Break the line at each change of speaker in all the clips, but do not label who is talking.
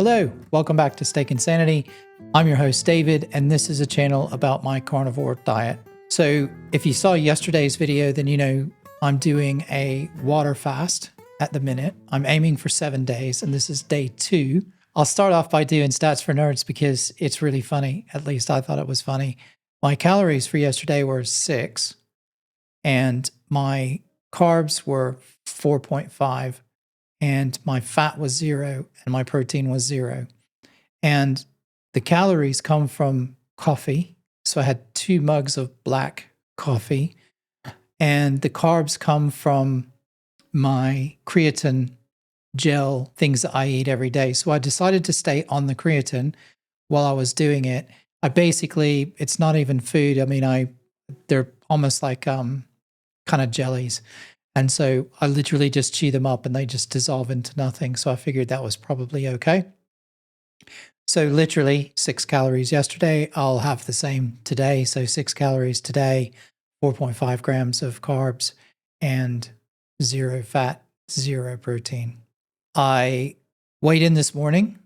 Hello, welcome back to Steak Insanity. I'm your host, David, and this is a channel about my carnivore diet. So if you saw yesterday's video, then you know I'm doing a water fast at the minute. I'm aiming for 7 days, and this is day 2. I'll start off by doing stats for nerds because it's really funny. At least I thought it was funny. My calories for yesterday were 6, and my carbs were 4.5. And my fat was 0 and my protein was 0. And the calories come from coffee. So I had 2 mugs of black coffee. And the carbs come from my creatine gel, things that I eat every day. So I decided to stay on the creatine while I was doing it. I basically, it's not even food. I mean, they're almost like kind of jellies. And so I literally just chew them up and they just dissolve into nothing. So I figured that was probably okay. So literally 6 calories yesterday. I'll have the same today. So 6 calories today, 4.5 grams of carbs, and 0 fat, 0 protein. I weighed in this morning.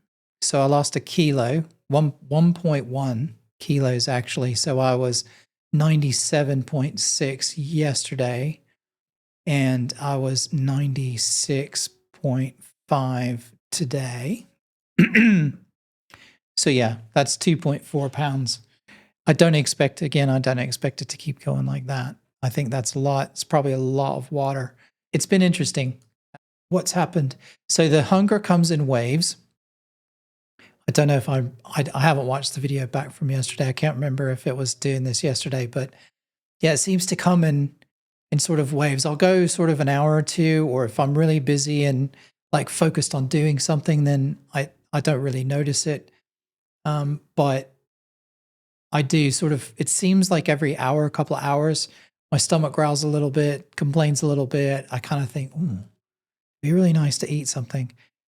So I lost a kilo, 1.1 kilos actually. So I was 97.6 yesterday. And I was 96.5 today. So yeah, that's 2.4 pounds. I don't expect it to keep going like that. I think that's a lot. It's probably a lot of water. It's been interesting. What's happened? So the hunger comes in waves. I don't know if I haven't watched the video back from yesterday. I can't remember if it was doing this yesterday, but yeah, it seems to come in sort of waves. I'll go sort of an hour or two, or if I'm really busy and like focused on doing something, then I don't really notice it. But I do sort of, it seems like every hour, a couple of hours, my stomach growls a little bit, complains a little bit. I kind of think, it'd be really nice to eat something.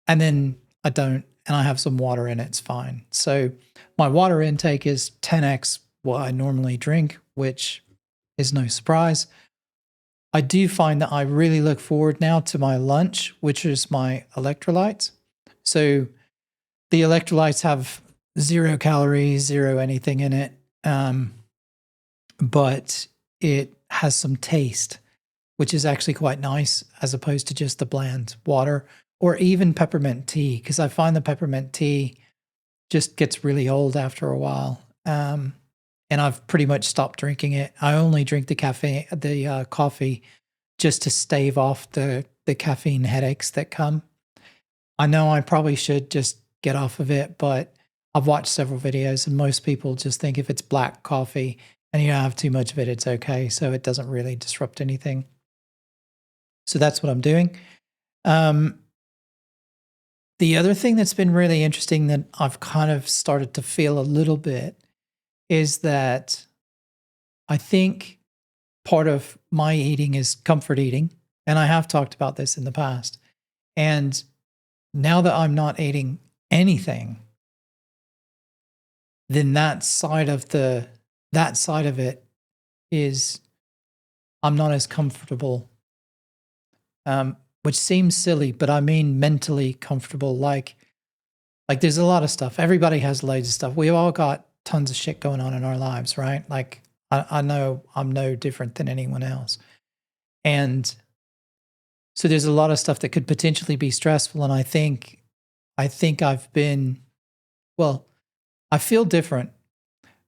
And then I don't, and I have some water in it, it's fine. So my water intake is 10x what I normally drink, which is no surprise. I do find that I really look forward now to my lunch, which is my electrolytes. So the electrolytes have 0 calories, 0 anything in it, but it has some taste, which is actually quite nice as opposed to just the bland water or even peppermint tea, because I find the peppermint tea just gets really old after a while. And I've pretty much stopped drinking it. I only drink the coffee just to stave off the caffeine headaches that come. I know I probably should just get off of it, but I've watched several videos and most people just think if it's black coffee and you don't have too much of it, it's okay. So it doesn't really disrupt anything. So that's what I'm doing. The other thing that's been really interesting that I've kind of started to feel a little bit is that I think part of my eating is comfort eating. And I have talked about this in the past. And now that I'm not eating anything, then that side of it is I'm not as comfortable, which seems silly, but I mean mentally comfortable. Like there's a lot of stuff. Everybody has loads of stuff. We've all got tons of shit going on in our lives, right? Like I know I'm no different than anyone else. And so there's a lot of stuff that could potentially be stressful. And I think I've been, well, I feel different.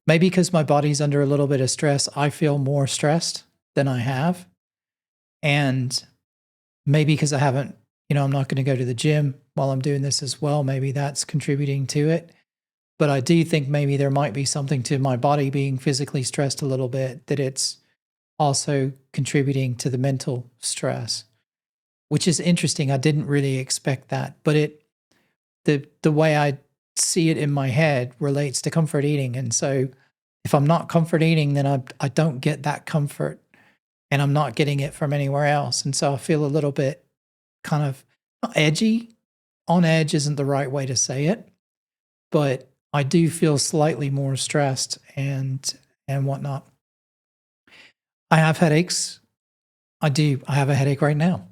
Maybe because my body's under a little bit of stress, I feel more stressed than I have. And maybe because I haven't, I'm not going to go to the gym while I'm doing this as well. Maybe that's contributing to it. But I do think maybe there might be something to my body being physically stressed a little bit, that it's also contributing to the mental stress, which is interesting. I didn't really expect that, but the way I see it in my head relates to comfort eating. And so if I'm not comfort eating, then I don't get that comfort and I'm not getting it from anywhere else. And so I feel a little bit kind of edgy. On edge isn't the right way to say it, but I do feel slightly more stressed and whatnot. I have headaches. I have a headache right now,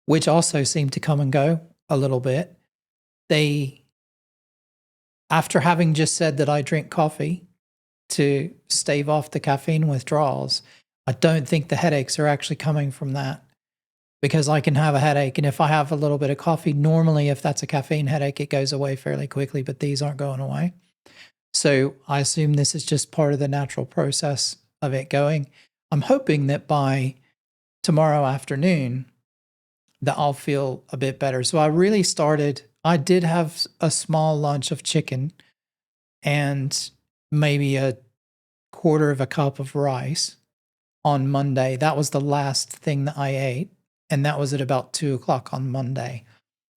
which also seem to come and go a little bit. They after having just said that I drink coffee to stave off the caffeine withdrawals, I don't think the headaches are actually coming from that, because I can have a headache. And if I have a little bit of coffee, normally, if that's a caffeine headache, it goes away fairly quickly, but these aren't going away. So I assume this is just part of the natural process of it going. I'm hoping that by tomorrow afternoon that I'll feel a bit better. So I did have a small lunch of chicken and maybe a quarter of a cup of rice on Monday. That was the last thing that I ate. And that was at about 2 o'clock on Monday.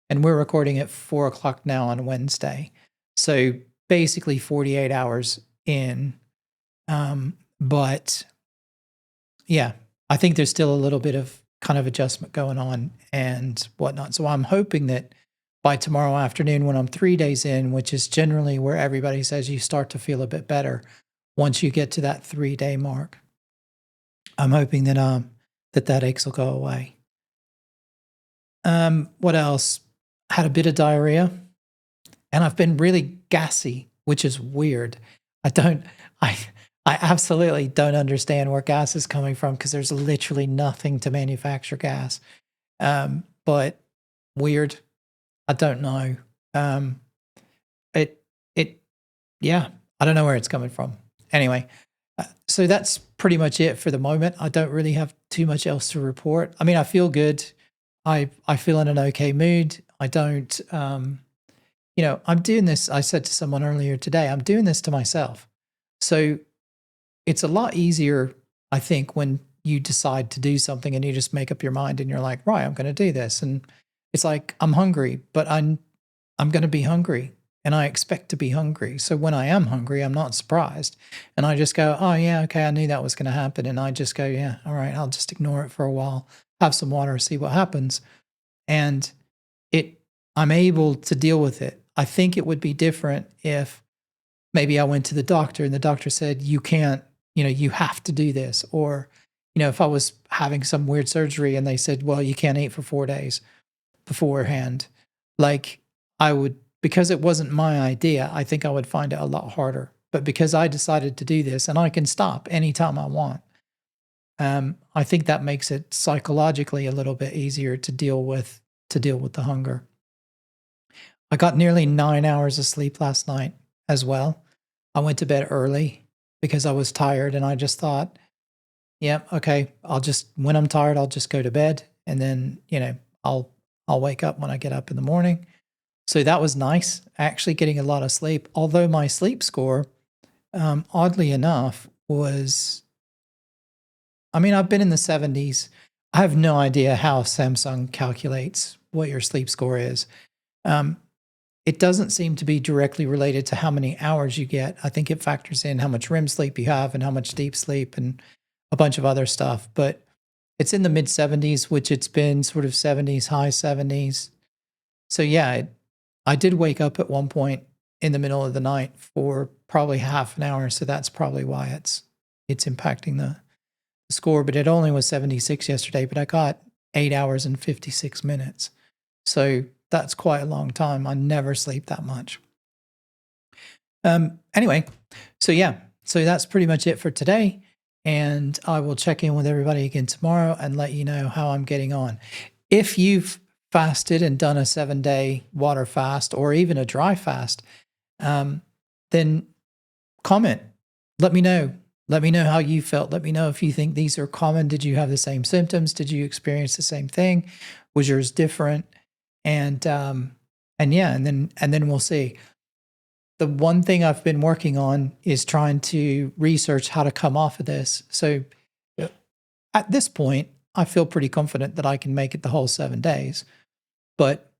And we're recording at 4 o'clock now on Wednesday. So basically 48 hours in. But yeah, I think there's still a little bit of kind of adjustment going on and whatnot. So I'm hoping that by tomorrow afternoon, when I'm 3 days in, which is generally where everybody says you start to feel a bit better once you get to that 3 day mark, I'm hoping that that aches will go away. What else? Had a bit of diarrhea, and I've been really gassy, which is weird. I don't, I, I absolutely don't understand where gas is coming from, because there's literally nothing to manufacture gas. But weird. I don't know. Um, it, yeah, I don't know where it's coming from. Anyway, so that's pretty much it for the moment. I don't really have too much else to report. I mean, I feel good. I feel in an okay mood. I don't, I'm doing this. I said to someone earlier today, I'm doing this to myself. So it's a lot easier, I think, when you decide to do something and you just make up your mind and you're like, right, I'm going to do this. And it's like, I'm hungry, but I'm going to be hungry, and I expect to be hungry. So when I am hungry, I'm not surprised. And I just go, oh yeah, okay, I knew that was going to happen. And I just go, yeah, all right, I'll just ignore it for a while, have some water, see what happens. And I'm able to deal with it. I think it would be different if maybe I went to the doctor and the doctor said, you can't, you have to do this. Or, if I was having some weird surgery and they said, well, you can't eat for 4 days beforehand, like because it wasn't my idea, I think I would find it a lot harder. But because I decided to do this and I can stop anytime I want, I think that makes it psychologically a little bit easier to deal with the hunger. I got nearly 9 hours of sleep last night as well. I went to bed early because I was tired, and I just thought, yeah, okay, when I'm tired, I'll just go to bed, and then, I'll wake up when I get up in the morning. So that was nice, actually getting a lot of sleep. Although my sleep score, oddly enough, I've been in the 70s. I have no idea how Samsung calculates what your sleep score is. It doesn't seem to be directly related to how many hours you get. I think it factors in how much REM sleep you have and how much deep sleep and a bunch of other stuff. But it's in the mid 70s, which it's been sort of 70s, high 70s. So yeah, I did wake up at one point in the middle of the night for probably half an hour. So that's probably why it's impacting the score. But it only was 76 yesterday, but I got 8 hours and 56 minutes. So that's quite a long time. I never sleep that much. Anyway, so that's pretty much it for today. And I will check in with everybody again tomorrow and let you know how I'm getting on. If you've fasted and done a 7-day water fast or even a dry fast, then comment. Let me know. Let me know how you felt. Let me know if you think these are common. Did you have the same symptoms? Did you experience the same thing? Was yours different? And then we'll see. The one thing I've been working on is trying to research how to come off of this. So at this point, I feel pretty confident that I can make it the whole 7 days, but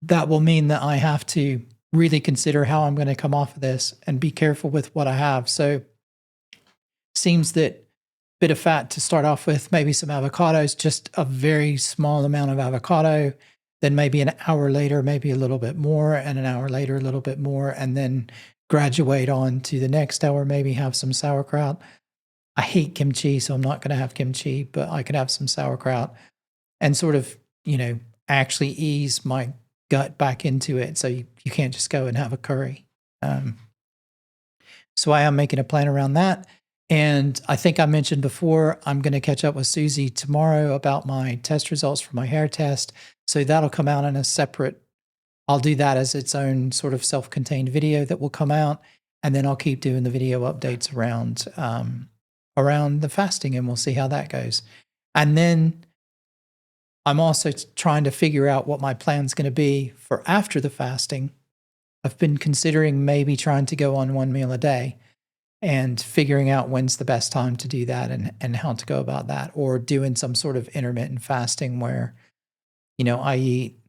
that will mean that I have to really consider how I'm going to come off of this and be careful with what I have. So seems that bit of fat to start off with, maybe some avocados, just a very small amount of avocado. Then maybe an hour later, maybe a little bit more, and an hour later, a little bit more, and then graduate on to the next hour, maybe have some sauerkraut. I hate kimchi, so I'm not going to have kimchi, but I could have some sauerkraut and sort of, actually ease my gut back into it. So you can't just go and have a curry. So I am making a plan around that. And I think I mentioned before, I'm going to catch up with Susie tomorrow about my test results for my hair test. So that'll come out in a separate, I'll do that as its own sort of self-contained video that will come out. And then I'll keep doing the video updates around the fasting, and we'll see how that goes. And then I'm also trying to figure out what my plan's going to be for after the fasting. I've been considering maybe trying to go on one meal a day and figuring out when's the best time to do that and how to go about that, or doing some sort of intermittent fasting where, I eat.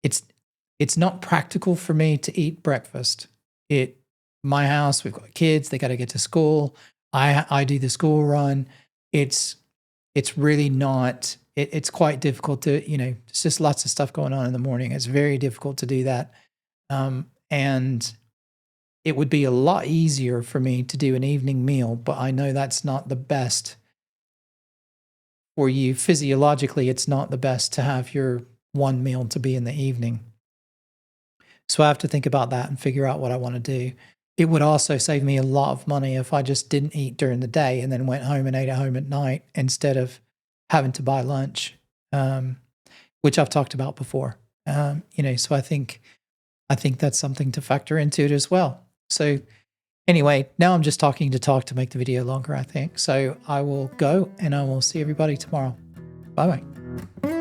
It's not practical for me to eat breakfast. My house, we've got kids, they got to get to school. I do the school run. It's really not, it's quite difficult to, it's just lots of stuff going on in the morning. It's very difficult to do that. And it would be a lot easier for me to do an evening meal, but I know that's not the best for you. Physiologically, it's not the best to have your one meal to be in the evening. So I have to think about that and figure out what I want to do. It would also save me a lot of money if I just didn't eat during the day and then went home and ate at home at night instead of having to buy lunch, which I've talked about before. So I think that's something to factor into it as well. So anyway, now I'm just talking to talk to make the video longer, I think. So I will go and I will see everybody tomorrow. Bye-bye.